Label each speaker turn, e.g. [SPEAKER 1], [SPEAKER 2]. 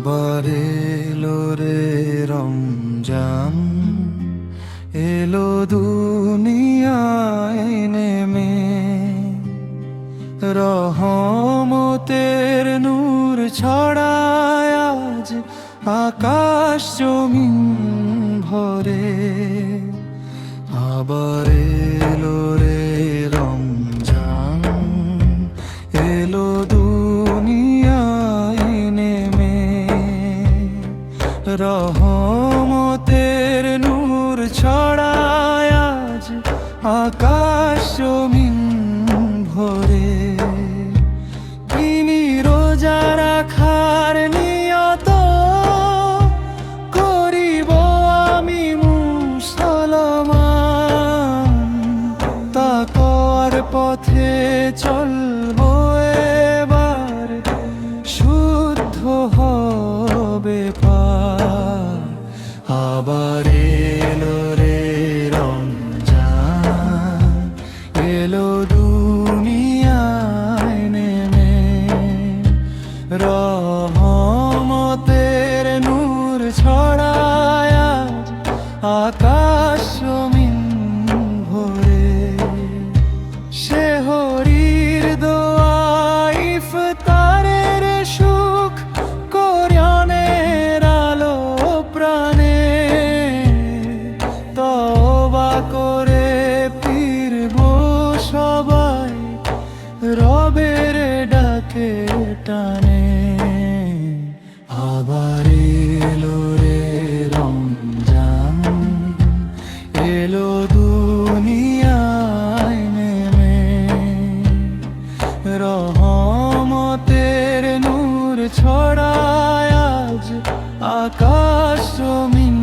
[SPEAKER 1] আবার এলো রে রমজান, এলো দুনিয়ায় নেমে, রহমতের নূর ছড়ায় আজ আকাশ জমিন ভরে। আবার এলো রে রমজান, এলো দুনিয়ায় নেমে, রহমতের নূর ছড়ায় আজ আকাশ জমিন ভরে। তিনি রোজা রাখার নিয়ত করিব আমি মুসলমান, তাকওয়ার পথে চলবো এবার, শুদ্ধ হবে পার। আবার এলো রে রমজান, এলো দুনিয়ায় নেমে, রহমতের নূর ছড়ায় আজ আকাশ জমিন ভরে। সেহরির দোয়া ইফতারের সুখ, কোরআনের আলো প্রাণে, তওবা করে ফিরবো সবাই রবের ডাকে টানে। আবার এলো রে রমজান, এলো দুনিয়ায় নেমে, রহমতের নূর ছড়ায় আজ আকাশ জমিন